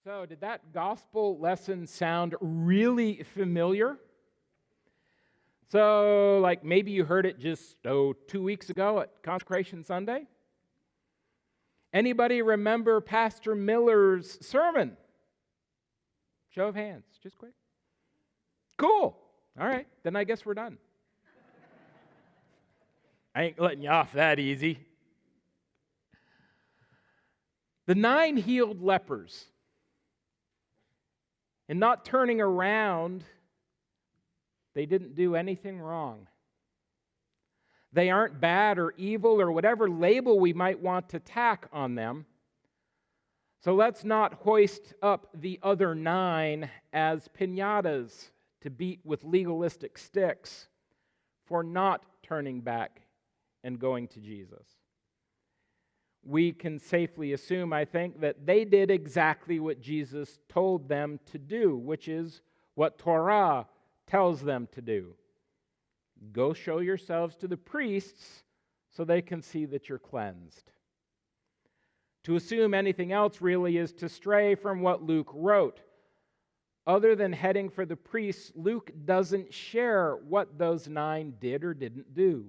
So, did that gospel lesson sound really familiar? So, like maybe you heard it just 2 weeks ago at Consecration Sunday? Anybody remember Pastor Miller's sermon? Show of hands, just quick. Cool. All right, then I guess we're done. I ain't letting you off that easy. The 9 healed lepers, and not turning around, they didn't do anything wrong. They aren't bad or evil or whatever label we might want to tack on them. So let's not hoist up the other 9 as piñatas to beat with legalistic sticks for not turning back and going to Jesus. We can safely assume, I think, that they did exactly what Jesus told them to do, which is what Torah tells them to do. Go show yourselves to the priests so they can see that you're cleansed. To assume anything else really is to stray from what Luke wrote. Other than heading for the priests, Luke doesn't share what those 9 did or didn't do.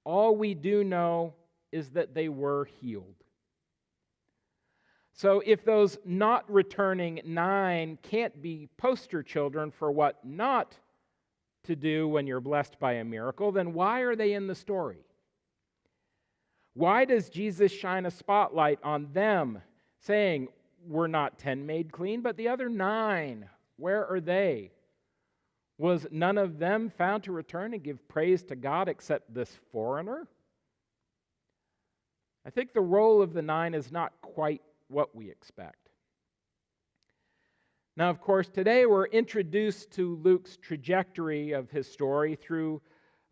All we do know is that they were healed. So if those not returning 9 can't be poster children for what not to do when you're blessed by a miracle, then why are they in the story? Why does Jesus shine a spotlight on them, saying, we're not 10 made clean, but the other 9, where are they? Was none of them found to return and give praise to God except this foreigner? I think the role of the 9 is not quite what we expect. Now, of course, today we're introduced to Luke's trajectory of his story through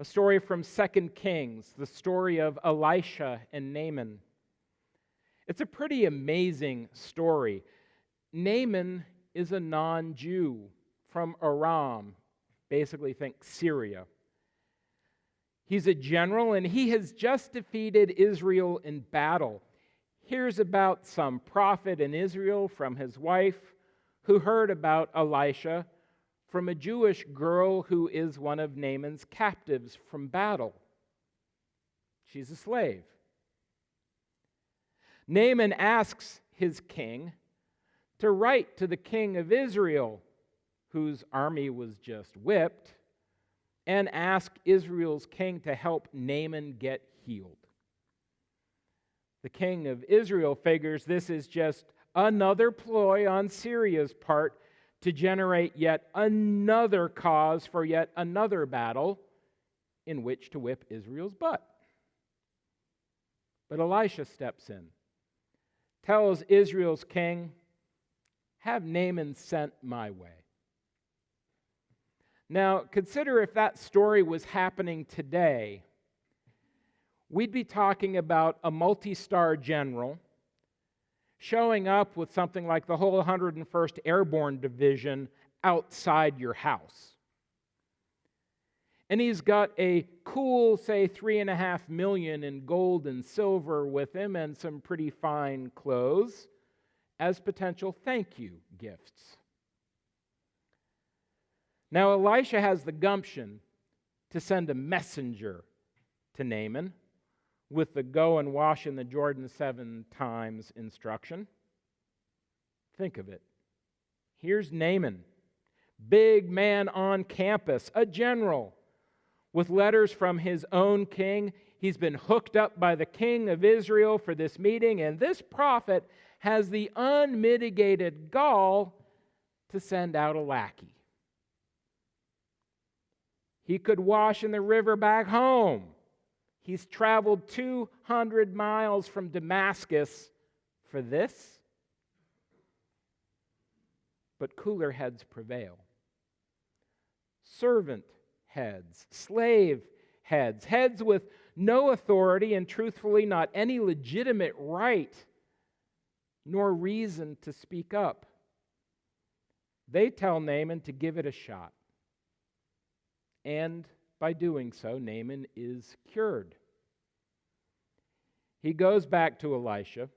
a story from 2 Kings, the story of Elisha and Naaman. It's a pretty amazing story. Naaman is a non-Jew from Aram, basically think Syria. He's a general, and he has just defeated Israel in battle. Hears about some prophet in Israel from his wife, who heard about Elisha from a Jewish girl who is one of Naaman's captives from battle. She's a slave. Naaman asks his king to write to the king of Israel, whose army was just whipped, and ask Israel's king to help Naaman get healed. The king of Israel figures this is just another ploy on Syria's part to generate yet another cause for yet another battle in which to whip Israel's butt. But Elisha steps in, tells Israel's king, have Naaman sent my way. Now, consider if that story was happening today. We'd be talking about a multi-star general showing up with something like the whole 101st Airborne Division outside your house. And he's got a cool, say, $3.5 million in gold and silver with him and some pretty fine clothes as potential thank you gifts. Now, Elisha has the gumption to send a messenger to Naaman with the go and wash in the Jordan 7 times instruction. Think of it. Here's Naaman, big man on campus, a general, with letters from his own king. He's been hooked up by the king of Israel for this meeting, and this prophet has the unmitigated gall to send out a lackey. He could wash in the river back home. He's traveled 200 miles from Damascus for this. But cooler heads prevail. Servant heads, slave heads, heads with no authority and truthfully not any legitimate right nor reason to speak up. They tell Naaman to give it a shot. And by doing so, Naaman is cured. He goes back to Elisha,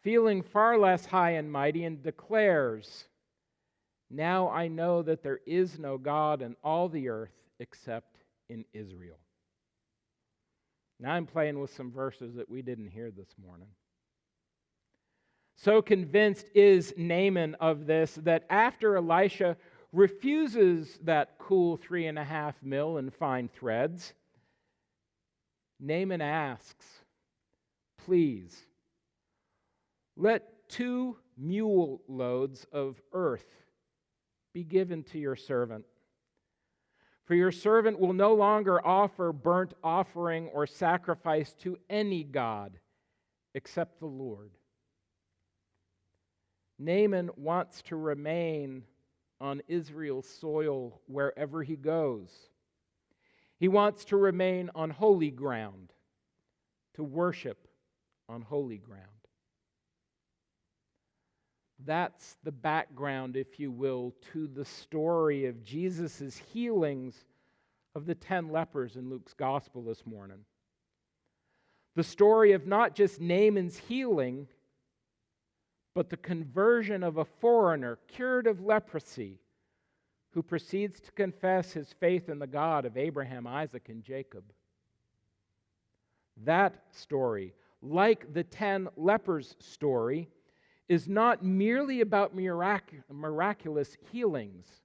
feeling far less high and mighty, and declares, "Now I know that there is no God in all the earth except in Israel." Now I'm playing with some verses that we didn't hear this morning. So convinced is Naaman of this that after Elisha refuses that cool 3.5 mil in fine threads, Naaman asks, "Please, let 2 mule loads of earth be given to your servant. For your servant will no longer offer burnt offering or sacrifice to any god except the Lord." Naaman wants to remain on Israel's soil wherever he goes. He wants to remain on holy ground, to worship on holy ground. That's the background, if you will, to the story of Jesus' healings of the 10 lepers in Luke's gospel this morning. The story of not just Naaman's healing, but the conversion of a foreigner cured of leprosy who proceeds to confess his faith in the God of Abraham, Isaac, and Jacob. That story, like the 10 lepers' story, is not merely about miraculous healings,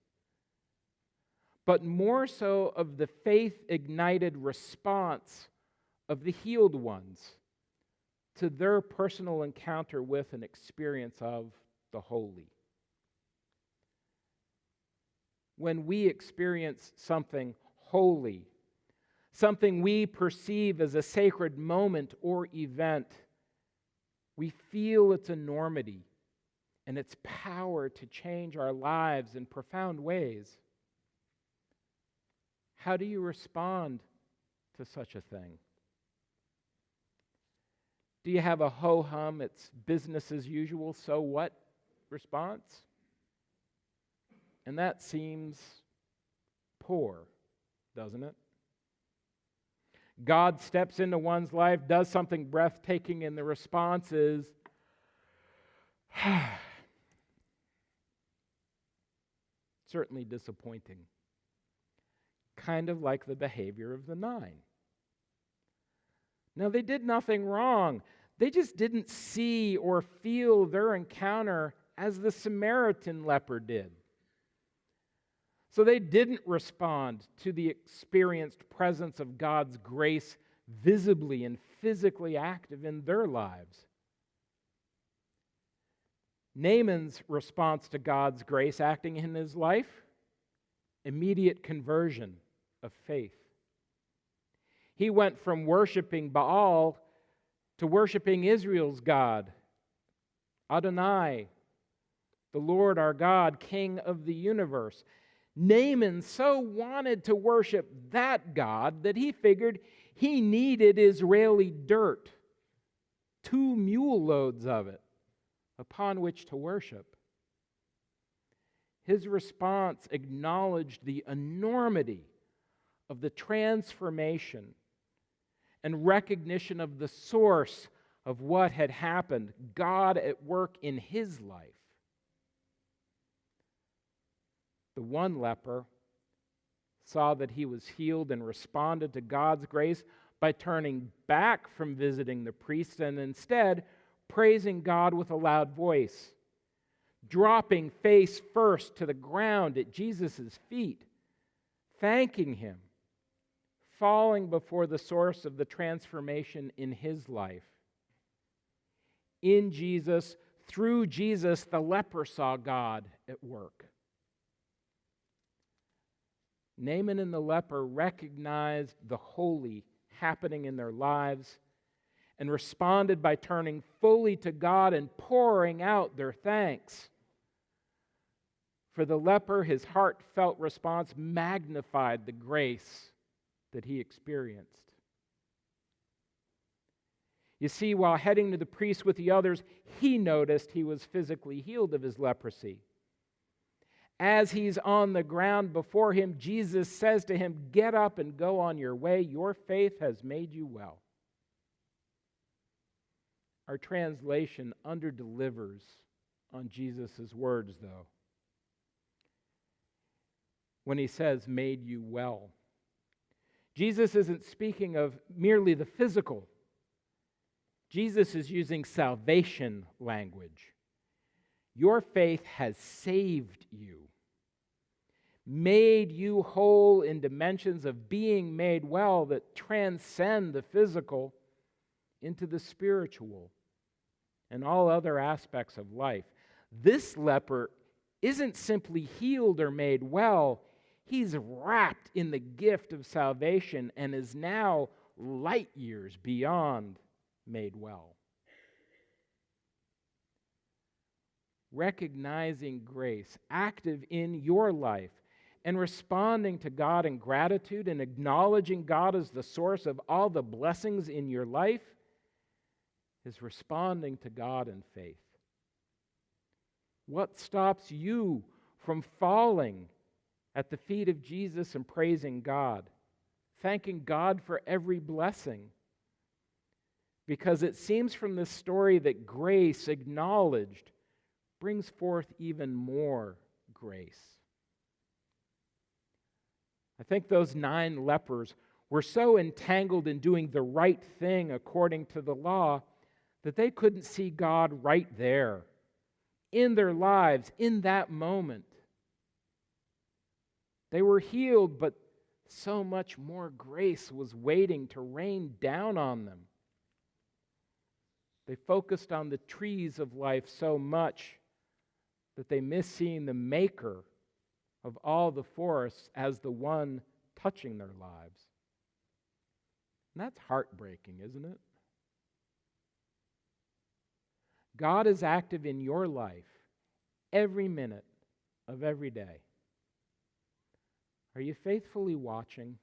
but more so of the faith-ignited response of the healed ones to their personal encounter with and experience of the holy. When we experience something holy, something we perceive as a sacred moment or event, we feel its enormity and its power to change our lives in profound ways. How do you respond to such a thing? Do you have a ho-hum, it's business as usual, so what response? And that seems poor, doesn't it? God steps into one's life, does something breathtaking, and the response is, certainly disappointing. Kind of like the behavior of the 9. Now, they did nothing wrong. They just didn't see or feel their encounter as the Samaritan leper did. So they didn't respond to the experienced presence of God's grace visibly and physically active in their lives. Naaman's response to God's grace acting in his life, immediate conversion of faith. He went from worshiping Baal to worshiping Israel's God, Adonai, the Lord our God, King of the universe. Naaman so wanted to worship that God that he figured he needed Israeli dirt, 2 mule loads of it, upon which to worship. His response acknowledged the enormity of the transformation and recognition of the source of what had happened, God at work in his life. The one leper saw that he was healed and responded to God's grace by turning back from visiting the priest and instead praising God with a loud voice, dropping face first to the ground at Jesus' feet, thanking him, falling before the source of the transformation in his life. In Jesus, through Jesus, the leper saw God at work. Naaman and the leper recognized the holy happening in their lives and responded by turning fully to God and pouring out their thanks. For the leper, his heartfelt response magnified the grace that he experienced. You see, while heading to the priest with the others, he noticed he was physically healed of his leprosy. As he's on the ground before him, Jesus says to him, "Get up and go on your way. Your faith has made you well." Our translation underdelivers on Jesus' words, though, when he says, made you well. Jesus isn't speaking of merely the physical. Jesus is using salvation language. Your faith has saved you, made you whole in dimensions of being made well that transcend the physical into the spiritual and all other aspects of life. This leper isn't simply healed or made well. He's wrapped in the gift of salvation and is now light years beyond made well. Recognizing grace active in your life and responding to God in gratitude and acknowledging God as the source of all the blessings in your life is responding to God in faith. What stops you from falling at the feet of Jesus and praising God, thanking God for every blessing? Because it seems from this story that grace acknowledged brings forth even more grace. I think those 9 lepers were so entangled in doing the right thing according to the law that they couldn't see God right there in their lives in that moment. They were healed, but so much more grace was waiting to rain down on them. They focused on the trees of life so much that they missed seeing the maker of all the forests as the one touching their lives. And that's heartbreaking, isn't it? God is active in your life every minute of every day. Are you faithfully watching?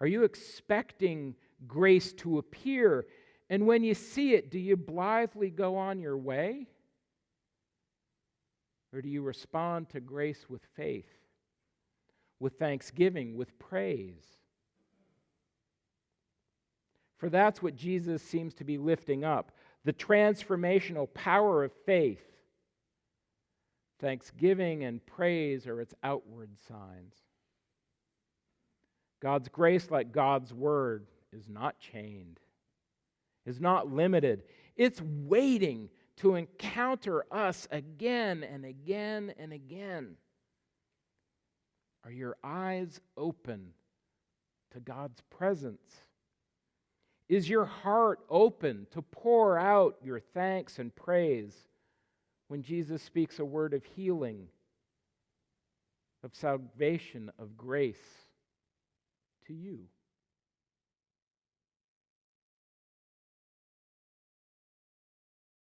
Are you expecting grace to appear? And when you see it, do you blithely go on your way? Or do you respond to grace with faith, with thanksgiving, with praise? For that's what Jesus seems to be lifting up, the transformational power of faith. Thanksgiving and praise are its outward signs. God's grace, like God's word, is not chained, is not limited. It's waiting to encounter us again and again and again. Are your eyes open to God's presence? Is your heart open to pour out your thanks and praise when Jesus speaks a word of healing, of salvation, of grace to you?